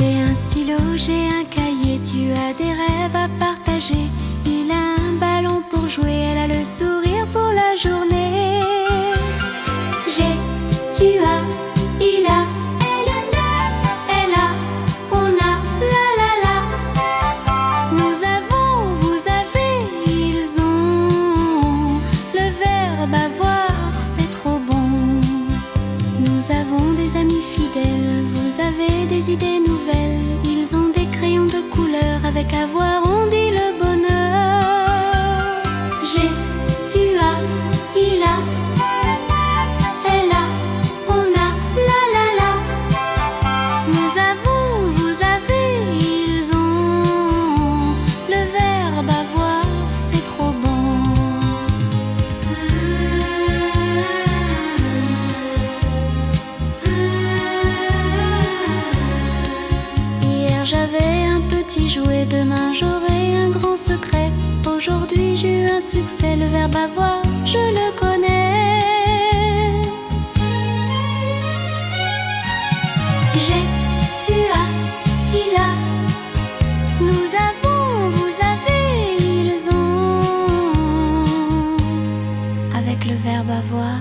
J'ai un stylo, j'ai un cahier, tu as des rêves à partager. Il a un ballon pour jouer, elle a le sourire pour la journée. J'ai, tu as, il a, elle a, on a, la. Nous avons, vous avez, ils ont. Le verbe avoir, c'est trop bon. Nous avons des amis fidèles, vous avez des idées nouvelles. Ils ont des crayons de couleur, avec avoir on dit le bonheur. J'ai, tu as, il a, elle a, on a, la. Nous avons, vous avez, ils ont. Le verbe avoir, c'est trop bon. Hier j'avais un petit jouet, demain j'aurai un grand secret. Aujourd'hui j'ai eu un succès, le verbe avoir, je le connais. J'ai, tu as, il a. Nous avons, vous avez, ils ont. Avec le verbe avoir,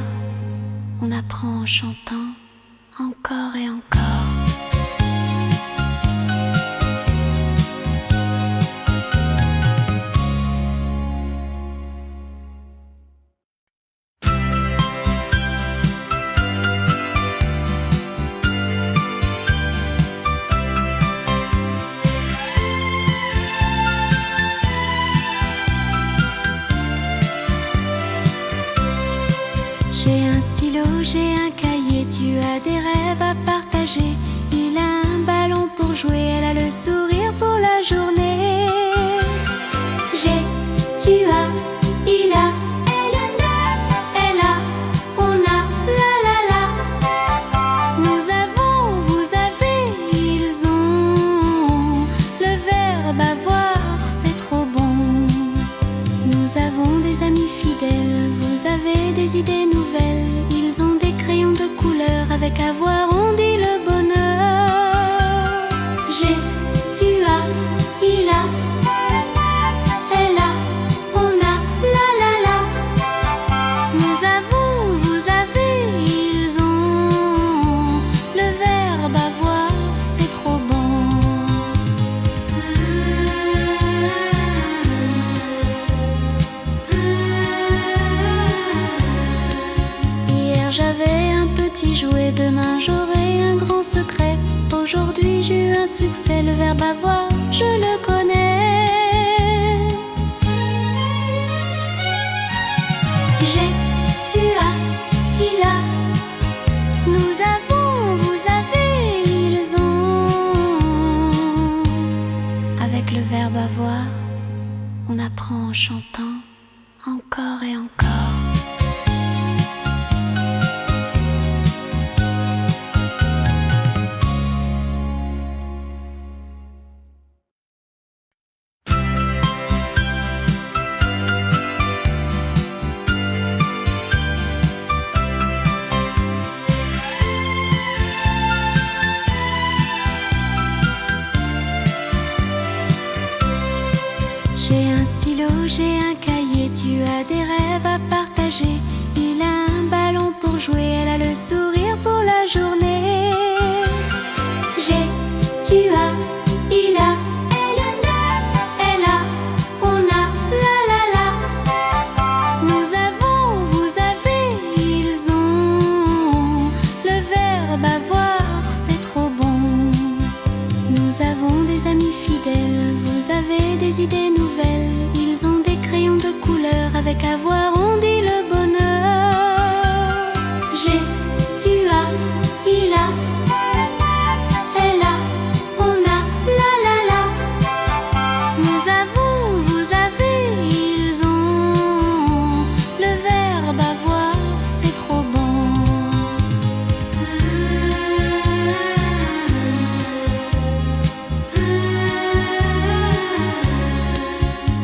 on apprend en chantant encore et encore. J'ai un stylo, j'ai un cahier, tu as des rêves à partager. Il a un ballon pour jouer, elle a le sourire pour la journée. J'ai, tu as, il a, elle a, on a, la. Nous avons, vous avez, ils ont. Le verbe avoir, c'est trop bon. Nous avons des amis fidèles, vous avez des idées nouvelles. Ils ont des crayons de couleur, avec avoir on dit le bonheur. J'ai, tu as, il a, elle a, on a, la. Nous avons, vous avez, ils ont. Le verbe avoir, c'est trop bon. Hier j'avais un petit jouet, demain j'aurai un grand secret. Aujourd'hui j'ai eu un succès, le verbe avoir, je le connais. J'ai, tu as, il a. Nous avons, vous avez, ils ont. Avec le verbe avoir, on apprend en chantant encore et encore. J'ai un stylo, j'ai un cahier, tu as des rêves à partager. Il a un ballon pour jouer, elle a le sourire pour la journée. J'ai, tu as, il a, elle a, on a, la. Nous avons, vous avez, ils ont. Le verbe avoir, c'est trop bon. Nous avons des amis fidèles, vous avez des idées nouvelles. Ils ont des crayons de couleur, avec avoir on dit le bonheur. J'ai, tu as, il a, elle a, on a, la. Nous avons, vous avez, ils ont. Le verbe avoir, c'est trop bon.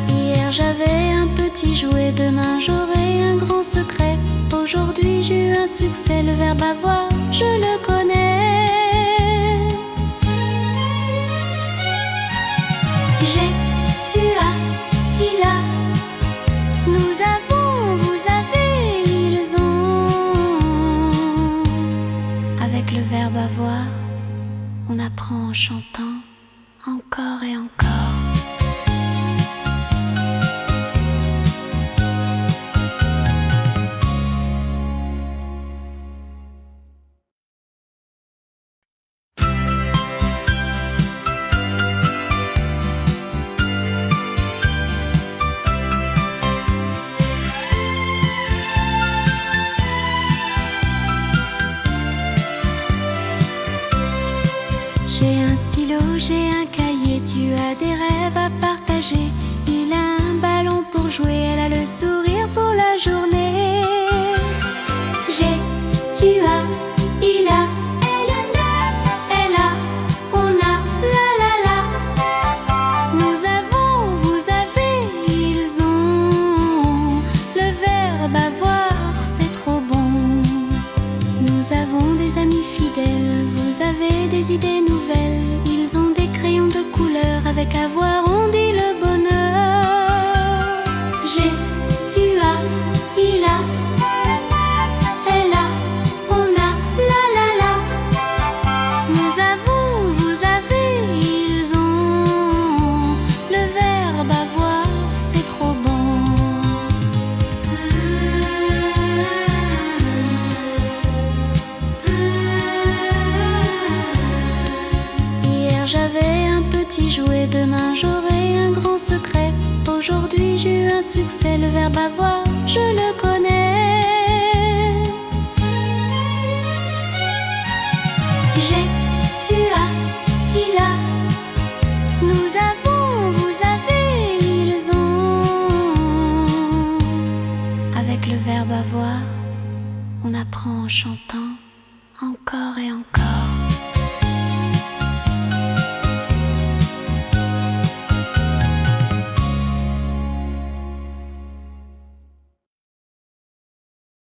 Hier j'avais un petit jouet, demain j'aurai un grand secret. Aujourd'hui j'ai eu un succès, le verbe avoir, je le connais. on apprend en chantant, encore et encore. J'ai un stylo, j'ai un cahier, tu as des rêves à partager. Il a un ballon pour jouer, elle a le sourire pour la journée. J'ai, tu as, il a, elle a, on a, la. Nous avons, vous avez, ils ont. Le verbe avoir, c'est trop bon. Nous avons des amis fidèles, vous avez des idées nouvelles. Ils ont des crayons de couleur, avec avoir on dit le bonheur. J'ai, tu as, il a, elle a, on a, la. Nous avons, vous avez, ils ont. Le verbe avoir, c'est trop bon. Hier j'avais un petit jouet, demain j'aurai un grand secret. Aujourd'hui j'ai eu un succès, le verbe avoir, je le connais. J'ai